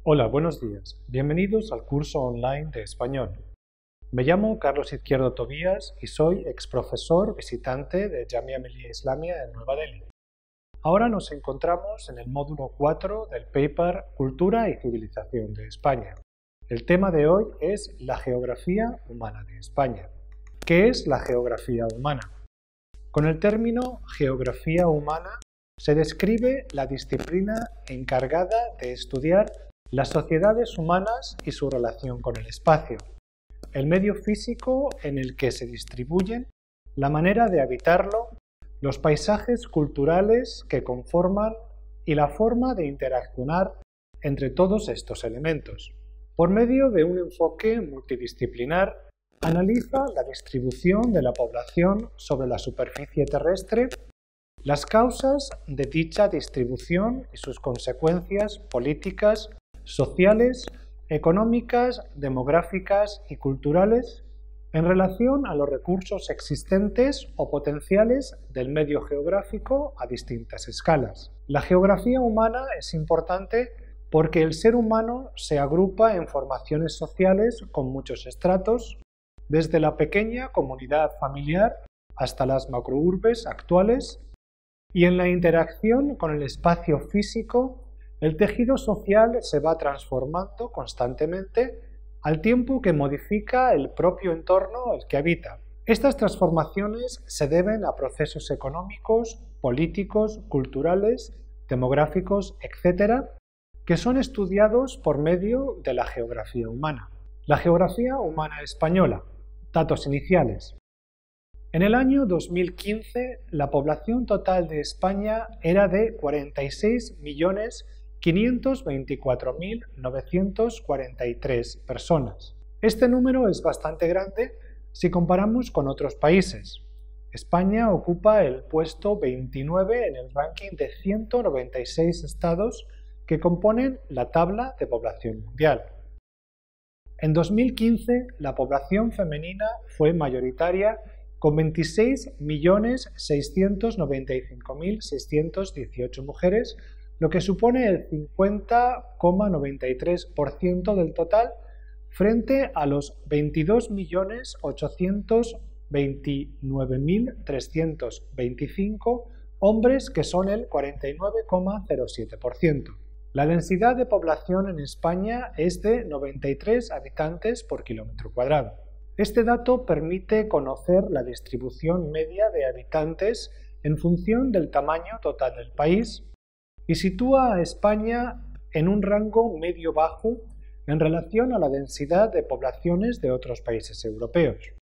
Hola, buenos días. Bienvenidos al curso online de español. Me llamo Carlos Izquierdo Tobías y soy exprofesor visitante de Jamia Millia Islamia en Nueva Delhi. Ahora nos encontramos en el módulo 4 del paper Cultura y Civilización de España. El tema de hoy es la geografía humana de España. ¿Qué es la geografía humana? Con el término geografía humana se describe la disciplina encargada de estudiar las sociedades humanas y su relación con el espacio, el medio físico en el que se distribuyen, la manera de habitarlo, los paisajes culturales que conforman y la forma de interaccionar entre todos estos elementos. Por medio de un enfoque multidisciplinar, analiza la distribución de la población sobre la superficie terrestre, las causas de dicha distribución y sus consecuencias políticas, sociales, económicas, demográficas y culturales en relación a los recursos existentes o potenciales del medio geográfico a distintas escalas. La geografía humana es importante porque el ser humano se agrupa en formaciones sociales con muchos estratos, desde la pequeña comunidad familiar hasta las macrourbes actuales, y en la interacción con el espacio físico, el tejido social se va transformando constantemente al tiempo que modifica el propio entorno el que habita. Estas transformaciones se deben a procesos económicos, políticos, culturales, demográficos, etc., que son estudiados por medio de la geografía humana. La geografía humana española. Datos iniciales. En el año 2015, la población total de España era de 46.524.943 personas. Este número es bastante grande si comparamos con otros países. España ocupa el puesto 29 en el ranking de 196 estados que componen la tabla de población mundial. En 2015, la población femenina fue mayoritaria con 26.695.618 mujeres, lo que supone el 50,93% del total frente a los 22.829.325 hombres, que son el 49,07%. La densidad de población en España es de 93 habitantes por kilómetro cuadrado. Este dato permite conocer la distribución media de habitantes en función del tamaño total del país y sitúa a España en un rango medio-bajo en relación a la densidad de poblaciones de otros países europeos.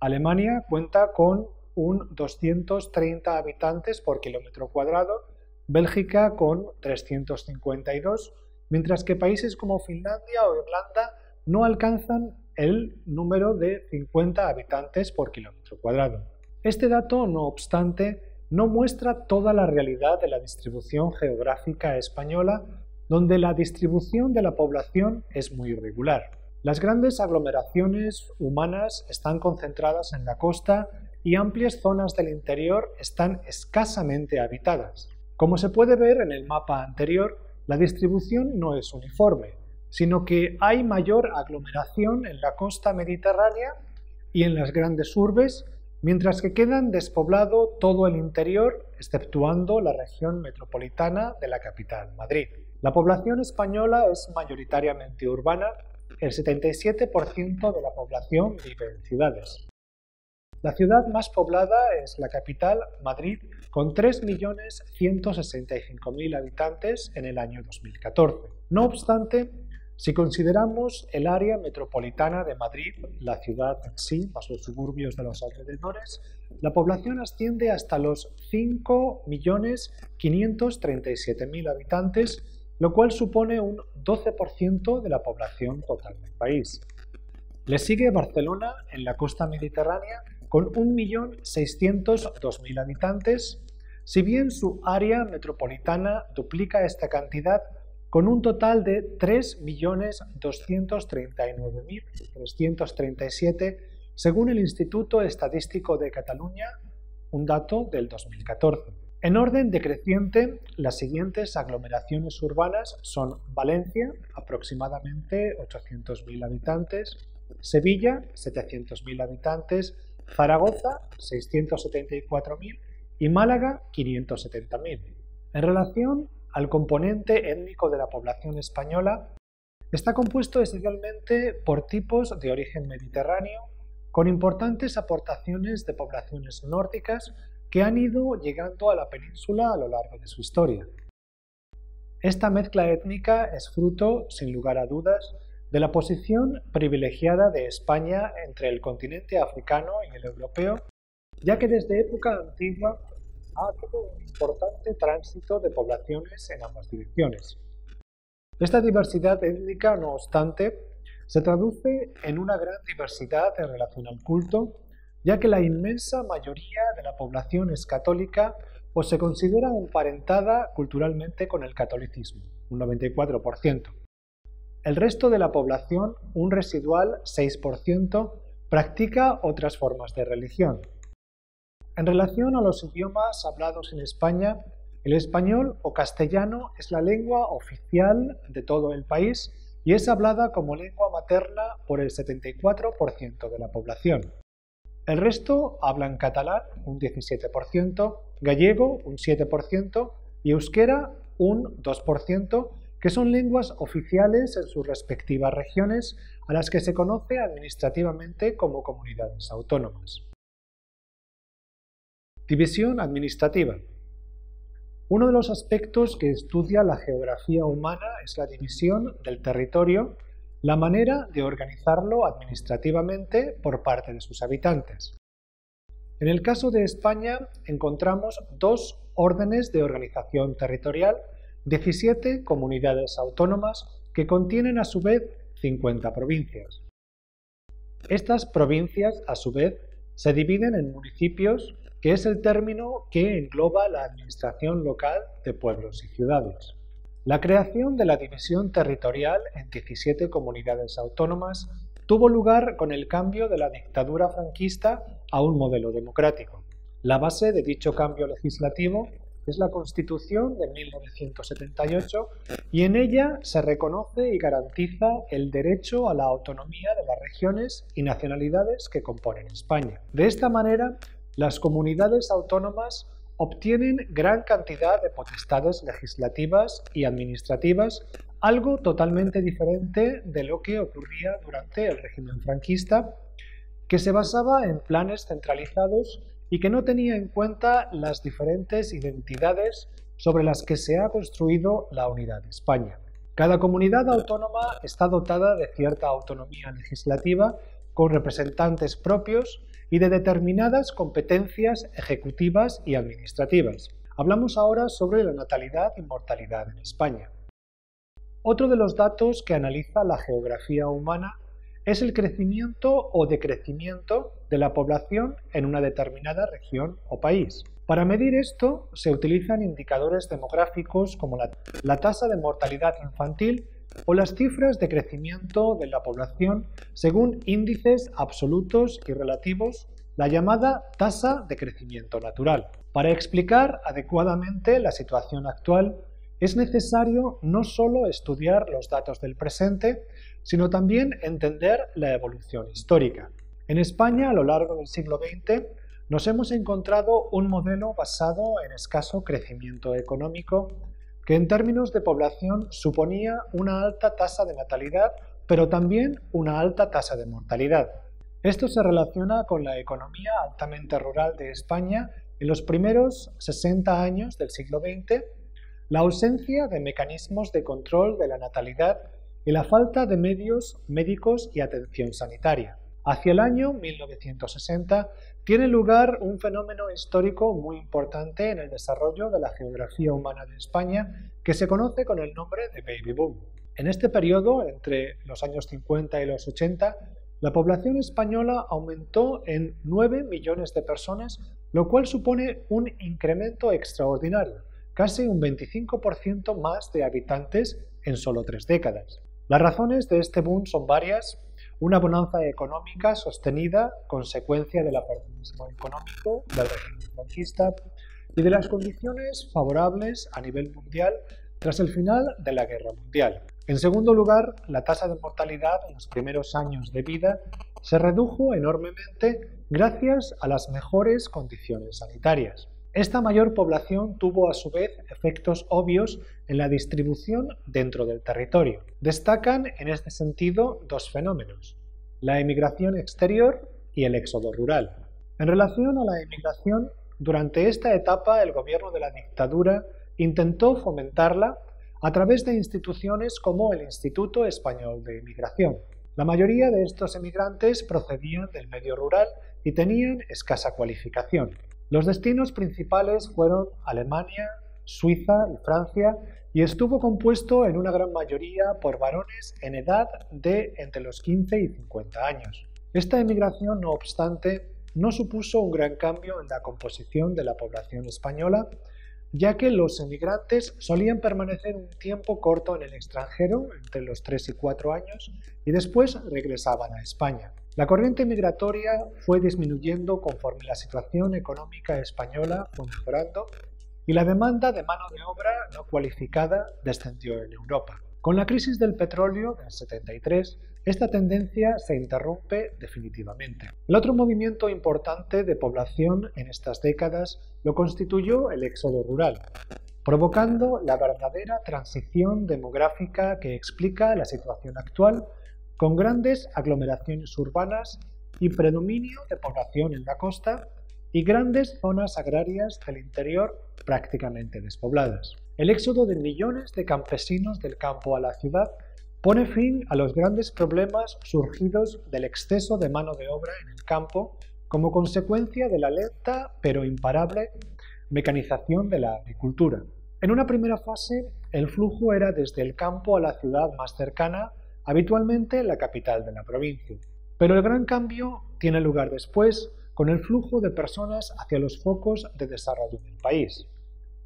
Alemania cuenta con un 230 habitantes por kilómetro cuadrado, Bélgica con 352, mientras que países como Finlandia o Irlanda no alcanzan el número de 50 habitantes por kilómetro cuadrado. Este dato, no obstante, no muestra toda la realidad de la distribución geográfica española, donde la distribución de la población es muy irregular. Las grandes aglomeraciones humanas están concentradas en la costa y amplias zonas del interior están escasamente habitadas. Como se puede ver en el mapa anterior, la distribución no es uniforme, sino que hay mayor aglomeración en la costa mediterránea y en las grandes urbes, mientras que quedan despoblado todo el interior, exceptuando la región metropolitana de la capital, Madrid. La población española es mayoritariamente urbana, el 77% de la población vive en ciudades. La ciudad más poblada es la capital, Madrid, con 3.165.000 habitantes en el año 2014. No obstante, si consideramos el área metropolitana de Madrid, la ciudad en sí, más los suburbios de los alrededores, la población asciende hasta los 5.537.000 habitantes, lo cual supone un 12% de la población total del país. Le sigue Barcelona, en la costa mediterránea, con 1.602.000 habitantes, si bien su área metropolitana duplica esta cantidad con un total de 3.239.337 según el Instituto Estadístico de Cataluña, un dato del 2014. En orden decreciente, las siguientes aglomeraciones urbanas son Valencia, aproximadamente 800.000 habitantes, Sevilla, 700.000 habitantes, Zaragoza, 674.000 y Málaga, 570.000. En relación al componente étnico de la población española, está compuesto esencialmente por tipos de origen mediterráneo, con importantes aportaciones de poblaciones nórdicas que han ido llegando a la península a lo largo de su historia. Esta mezcla étnica es fruto, sin lugar a dudas, de la posición privilegiada de España entre el continente africano y el europeo, ya que desde época antigua ha habido un importante tránsito de poblaciones en ambas direcciones. Esta diversidad étnica, no obstante, se traduce en una gran diversidad en relación al culto, ya que la inmensa mayoría de la población es católica o se considera emparentada culturalmente con el catolicismo, un 94%. El resto de la población, un residual 6%, practica otras formas de religión. En relación a los idiomas hablados en España, el español o castellano es la lengua oficial de todo el país y es hablada como lengua materna por el 74% de la población. El resto hablan catalán, un 17%, gallego, un 7% y euskera, un 2%, que son lenguas oficiales en sus respectivas regiones a las que se conoce administrativamente como comunidades autónomas. División administrativa. Uno de los aspectos que estudia la geografía humana es la división del territorio, la manera de organizarlo administrativamente por parte de sus habitantes. En el caso de España encontramos dos órdenes de organización territorial, 17 comunidades autónomas que contienen a su vez 50 provincias. Estas provincias, a su vez, se dividen en municipios, que es el término que engloba la administración local de pueblos y ciudades. La creación de la división territorial en 17 comunidades autónomas tuvo lugar con el cambio de la dictadura franquista a un modelo democrático. La base de dicho cambio legislativo es la Constitución de 1978 y en ella se reconoce y garantiza el derecho a la autonomía de las regiones y nacionalidades que componen España. De esta manera, las comunidades autónomas obtienen gran cantidad de potestades legislativas y administrativas, algo totalmente diferente de lo que ocurría durante el régimen franquista, que se basaba en planes centralizados y que no tenía en cuenta las diferentes identidades sobre las que se ha construido la unidad de España. Cada comunidad autónoma está dotada de cierta autonomía legislativa, con representantes propios y de determinadas competencias ejecutivas y administrativas. Hablamos ahora sobre la natalidad y mortalidad en España. Otro de los datos que analiza la geografía humana es el crecimiento o decrecimiento de la población en una determinada región o país. Para medir esto se utilizan indicadores demográficos como la tasa de mortalidad infantil o las cifras de crecimiento de la población según índices absolutos y relativos, la llamada tasa de crecimiento natural. Para explicar adecuadamente la situación actual, es necesario no solo estudiar los datos del presente, sino también entender la evolución histórica. En España, a lo largo del siglo XX, nos hemos encontrado un modelo basado en escaso crecimiento económico, que en términos de población suponía una alta tasa de natalidad, pero también una alta tasa de mortalidad. Esto se relaciona con la economía altamente rural de España en los primeros 60 años del siglo XX, la ausencia de mecanismos de control de la natalidad y la falta de medios médicos y atención sanitaria. Hacia el año 1960 tiene lugar un fenómeno histórico muy importante en el desarrollo de la geografía humana de España que se conoce con el nombre de Baby Boom. En este periodo, entre los años 50 y los 80, la población española aumentó en 9 millones de personas, lo cual supone un incremento extraordinario, casi un 25% más de habitantes en solo 3 décadas. Las razones de este boom son varias: una bonanza económica sostenida, consecuencia del aperturismo económico del régimen franquista, y de las condiciones favorables a nivel mundial tras el final de la Guerra Mundial. En segundo lugar, la tasa de mortalidad en los primeros años de vida se redujo enormemente gracias a las mejores condiciones sanitarias. Esta mayor población tuvo a su vez efectos obvios en la distribución dentro del territorio. Destacan en este sentido dos fenómenos: la emigración exterior y el éxodo rural. En relación a la emigración, durante esta etapa el gobierno de la dictadura intentó fomentarla a través de instituciones como el Instituto Español de Emigración. La mayoría de estos emigrantes procedían del medio rural y tenían escasa cualificación. Los destinos principales fueron Alemania, Suiza y Francia, y estuvo compuesto en una gran mayoría por varones en edad de entre los 15 y 50 años. Esta emigración, no obstante, no supuso un gran cambio en la composición de la población española, ya que los emigrantes solían permanecer un tiempo corto en el extranjero, entre los 3 y 4 años, y después regresaban a España. La corriente migratoria fue disminuyendo conforme la situación económica española fue mejorando y la demanda de mano de obra no cualificada descendió en Europa. Con la crisis del petróleo del 73, esta tendencia se interrumpe definitivamente. El otro movimiento importante de población en estas décadas lo constituyó el éxodo rural, provocando la verdadera transición demográfica que explica la situación actual, con grandes aglomeraciones urbanas y predominio de población en la costa y grandes zonas agrarias del interior prácticamente despobladas. El éxodo de millones de campesinos del campo a la ciudad pone fin a los grandes problemas surgidos del exceso de mano de obra en el campo como consecuencia de la lenta pero imparable mecanización de la agricultura. En una primera fase, el flujo era desde el campo a la ciudad más cercana, habitualmente la capital de la provincia. Pero el gran cambio tiene lugar después, con el flujo de personas hacia los focos de desarrollo del país: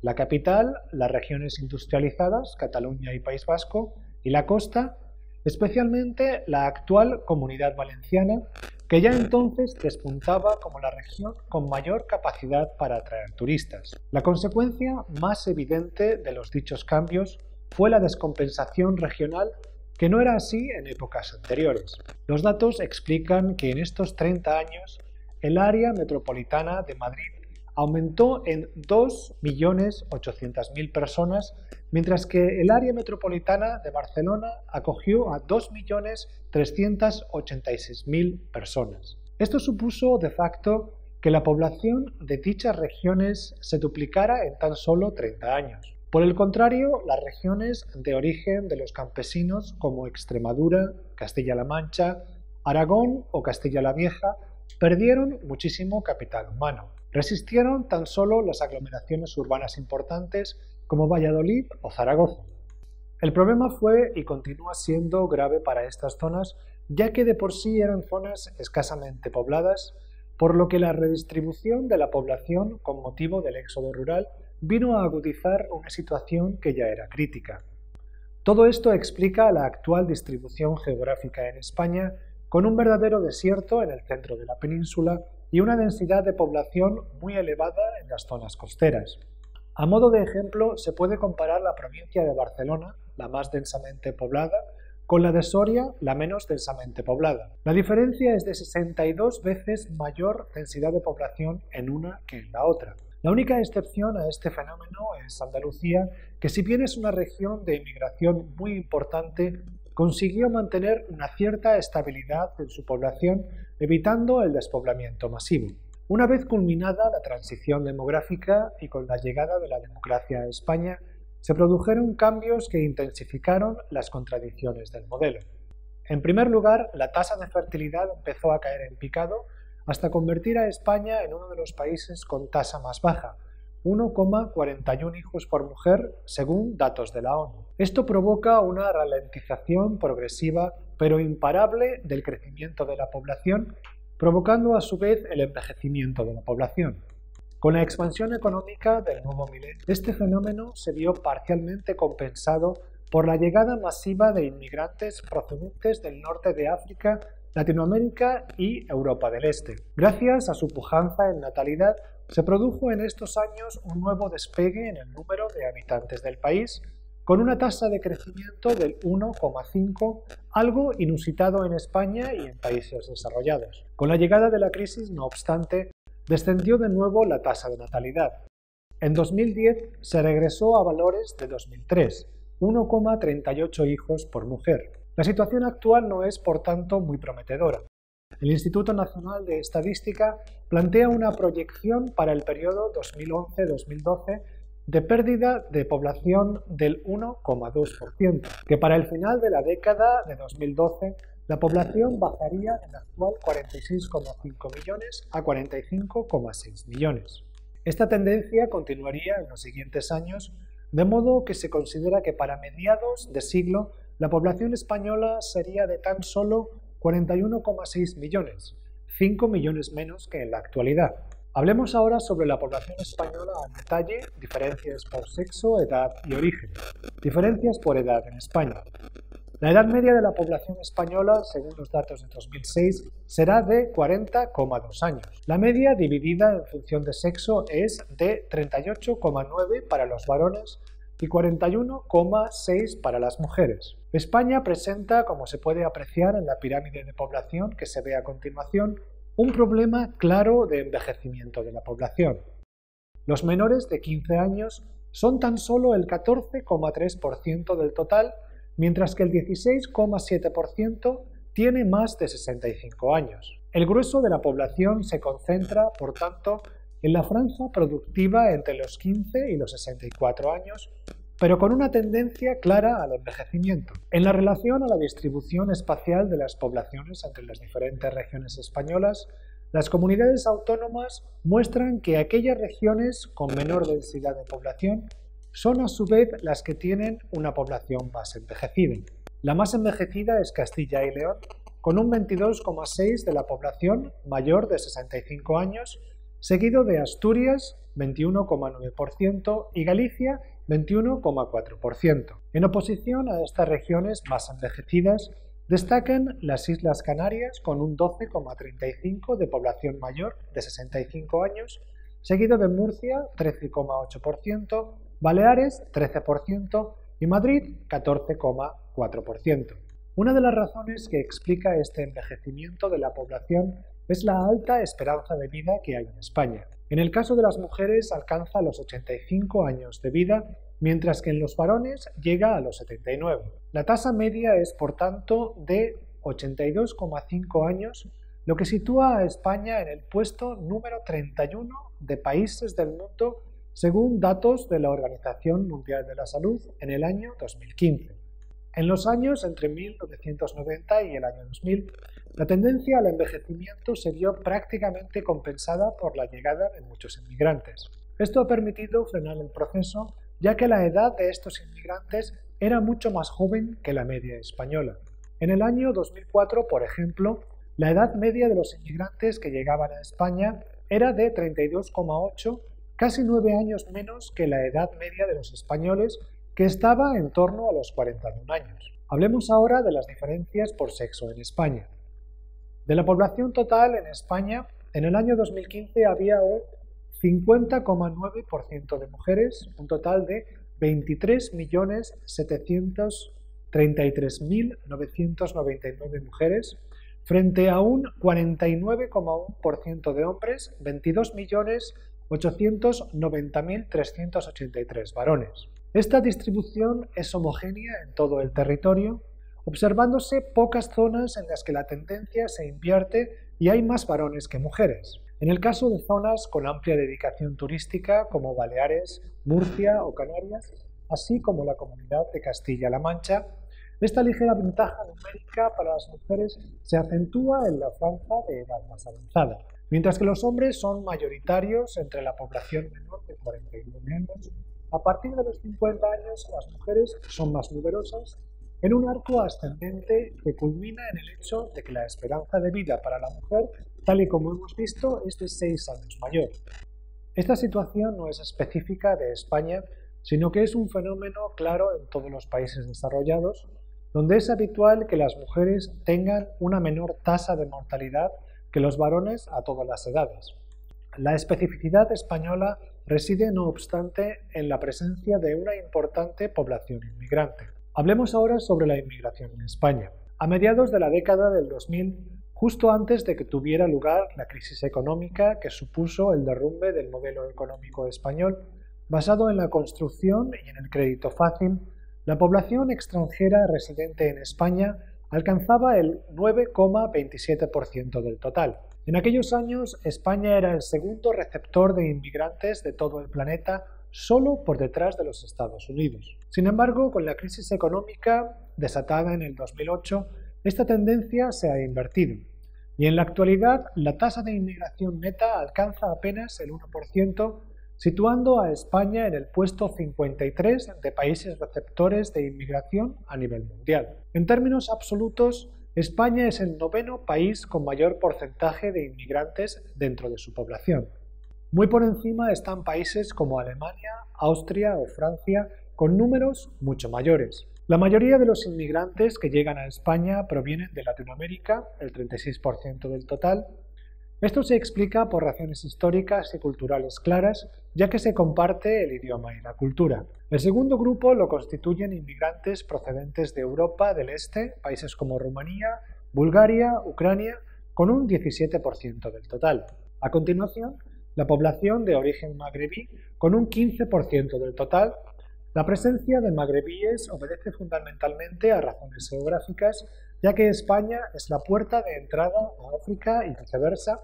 la capital, las regiones industrializadas, Cataluña y País Vasco, y la costa, especialmente la actual Comunidad Valenciana, que ya entonces despuntaba como la región con mayor capacidad para atraer turistas. La consecuencia más evidente de los dichos cambios fue la descompensación regional, que no era así en épocas anteriores. Los datos explican que en estos 30 años el área metropolitana de Madrid aumentó en 2.800.000 personas, mientras que el área metropolitana de Barcelona acogió a 2.386.000 personas. Esto supuso de facto que la población de dichas regiones se duplicara en tan solo 30 años. Por el contrario, las regiones de origen de los campesinos como Extremadura, Castilla-La Mancha, Aragón o Castilla-La Vieja perdieron muchísimo capital humano. Resistieron tan solo las aglomeraciones urbanas importantes como Valladolid o Zaragoza. El problema fue y continúa siendo grave para estas zonas, ya que de por sí eran zonas escasamente pobladas, por lo que la redistribución de la población con motivo del éxodo rural vino a agudizar una situación que ya era crítica. Todo esto explica la actual distribución geográfica en España, con un verdadero desierto en el centro de la península y una densidad de población muy elevada en las zonas costeras. A modo de ejemplo, se puede comparar la provincia de Barcelona, la más densamente poblada, con la de Soria, la menos densamente poblada. La diferencia es de 62 veces mayor densidad de población en una que en la otra. La única excepción a este fenómeno es Andalucía, que si bien es una región de inmigración muy importante, consiguió mantener una cierta estabilidad en su población, evitando el despoblamiento masivo. Una vez culminada la transición demográfica y con la llegada de la democracia a España, se produjeron cambios que intensificaron las contradicciones del modelo. En primer lugar, la tasa de fertilidad empezó a caer en picado hasta convertir a España en uno de los países con tasa más baja, 1,41 hijos por mujer, según datos de la ONU. Esto provoca una ralentización progresiva pero imparable del crecimiento de la población, provocando a su vez el envejecimiento de la población. Con la expansión económica del nuevo milenio, este fenómeno se vio parcialmente compensado por la llegada masiva de inmigrantes procedentes del norte de África Latinoamérica y Europa del Este. Gracias a su pujanza en natalidad, se produjo en estos años un nuevo despegue en el número de habitantes del país, con una tasa de crecimiento del 1,5, algo inusitado en España y en países desarrollados. Con la llegada de la crisis, no obstante, descendió de nuevo la tasa de natalidad. En 2010 se regresó a valores de 2003, 1,38 hijos por mujer. La situación actual no es, por tanto, muy prometedora. El Instituto Nacional de Estadística plantea una proyección para el periodo 2011-2012 de pérdida de población del 1,2%, que para el final de la década de 2012 la población bajaría del actual 46,5 millones a 45,6 millones. Esta tendencia continuaría en los siguientes años, de modo que se considera que para mediados de siglo la población española sería de tan solo 41,6 millones, 5 millones menos que en la actualidad. Hablemos ahora sobre la población española al detalle, diferencias por sexo, edad y origen. Diferencias por edad en España. La edad media de la población española, según los datos de 2006, será de 40,2 años. La media dividida en función de sexo es de 38,9 para los varones y 41,6 para las mujeres. España presenta, como se puede apreciar en la pirámide de población que se ve a continuación, un problema claro de envejecimiento de la población. Los menores de 15 años son tan solo el 14,3% del total, mientras que el 16,7% tiene más de 65 años. El grueso de la población se concentra, por tanto, en la franja productiva entre los 15 y los 64 años, pero con una tendencia clara al envejecimiento. En la relación a la distribución espacial de las poblaciones entre las diferentes regiones españolas, las comunidades autónomas muestran que aquellas regiones con menor densidad de población son a su vez las que tienen una población más envejecida. La más envejecida es Castilla y León, con un 22,6% de la población mayor de 65 años, seguido de Asturias, 21,9%, y Galicia, 21,4%. En oposición a estas regiones más envejecidas, destacan las Islas Canarias con un 12,35% de población mayor de 65 años, seguido de Murcia, 13,8%, Baleares, 13% y Madrid, 14,4%. Una de las razones que explica este envejecimiento de la población es la alta esperanza de vida que hay en España. En el caso de las mujeres alcanza los 85 años de vida, mientras que en los varones llega a los 79. La tasa media es, por tanto, de 82,5 años, lo que sitúa a España en el puesto número 31 de países del mundo, según datos de la Organización Mundial de la Salud en el año 2015. En los años entre 1990 y el año 2000, la tendencia al envejecimiento se vio prácticamente compensada por la llegada de muchos inmigrantes. Esto ha permitido frenar el proceso, ya que la edad de estos inmigrantes era mucho más joven que la media española. En el año 2004, por ejemplo, la edad media de los inmigrantes que llegaban a España era de 32,8, casi 9 años menos que la edad media de los españoles, que estaba en torno a los 41 años. Hablemos ahora de las diferencias por sexo en España. De la población total en España, en el año 2015 había un 50,9% de mujeres, un total de 23.733.999 mujeres, frente a un 49,1% de hombres, 22.890.383 varones. Esta distribución es homogénea en todo el territorio, observándose pocas zonas en las que la tendencia se invierte y hay más varones que mujeres. En el caso de zonas con amplia dedicación turística como Baleares, Murcia o Canarias, así como la Comunidad de Castilla-La Mancha, esta ligera ventaja numérica para las mujeres se acentúa en la franja de edad más avanzada, mientras que los hombres son mayoritarios entre la población menor de 49 años. A partir de los 50 años, las mujeres son más numerosas, en un arco ascendente que culmina en el hecho de que la esperanza de vida para la mujer, tal y como hemos visto, es de 6 años mayor. Esta situación no es específica de España, sino que es un fenómeno claro en todos los países desarrollados, donde es habitual que las mujeres tengan una menor tasa de mortalidad que los varones a todas las edades. La especificidad española reside, no obstante, en la presencia de una importante población inmigrante. Hablemos ahora sobre la inmigración en España. A mediados de la década del 2000, justo antes de que tuviera lugar la crisis económica que supuso el derrumbe del modelo económico español, basado en la construcción y en el crédito fácil, la población extranjera residente en España alcanzaba el 9,27% del total. En aquellos años, España era el segundo receptor de inmigrantes de todo el planeta, solo por detrás de los Estados Unidos. Sin embargo, con la crisis económica desatada en el 2008, esta tendencia se ha invertido, y en la actualidad la tasa de inmigración neta alcanza apenas el 1%, situando a España en el puesto 53 de países receptores de inmigración a nivel mundial. En términos absolutos, España es el noveno país con mayor porcentaje de inmigrantes dentro de su población. Muy por encima están países como Alemania, Austria o Francia, con números mucho mayores. La mayoría de los inmigrantes que llegan a España provienen de Latinoamérica, el 36% del total. Esto se explica por razones históricas y culturales claras, ya que se comparte el idioma y la cultura. El segundo grupo lo constituyen inmigrantes procedentes de Europa del Este, países como Rumanía, Bulgaria, Ucrania, con un 17% del total. A continuación, la población de origen magrebí, con un 15% del total. La presencia de magrebíes obedece fundamentalmente a razones geográficas, ya que España es la puerta de entrada a África y viceversa.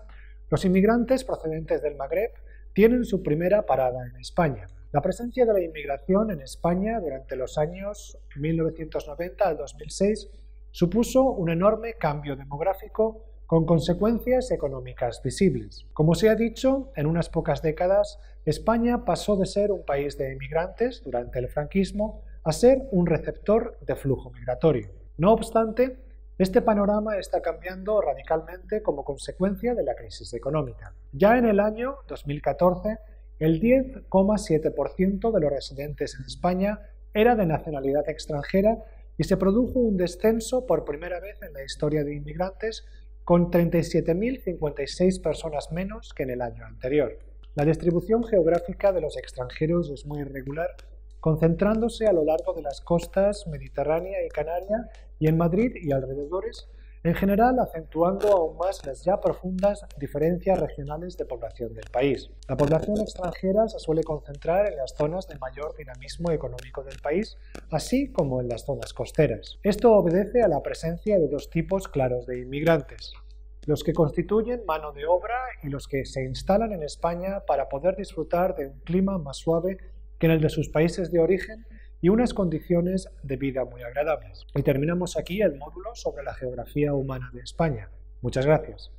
Los inmigrantes procedentes del Magreb tienen su primera parada en España. La presencia de la inmigración en España durante los años 1990 al 2006 supuso un enorme cambio demográfico con consecuencias económicas visibles. Como se ha dicho, en unas pocas décadas, España pasó de ser un país de inmigrantes durante el franquismo a ser un receptor de flujo migratorio. No obstante, este panorama está cambiando radicalmente como consecuencia de la crisis económica. Ya en el año 2014, el 10,7% de los residentes en España era de nacionalidad extranjera y se produjo un descenso por primera vez en la historia de inmigrantes, con 37.056 personas menos que en el año anterior. La distribución geográfica de los extranjeros es muy irregular, concentrándose a lo largo de las costas mediterránea y canaria y en Madrid y alrededores, en general acentuando aún más las ya profundas diferencias regionales de población del país. La población extranjera se suele concentrar en las zonas de mayor dinamismo económico del país, así como en las zonas costeras. Esto obedece a la presencia de dos tipos claros de inmigrantes: los que constituyen mano de obra y los que se instalan en España para poder disfrutar de un clima más suave que en el de sus países de origen y unas condiciones de vida muy agradables. Y terminamos aquí el módulo sobre la geografía humana de España. Muchas gracias.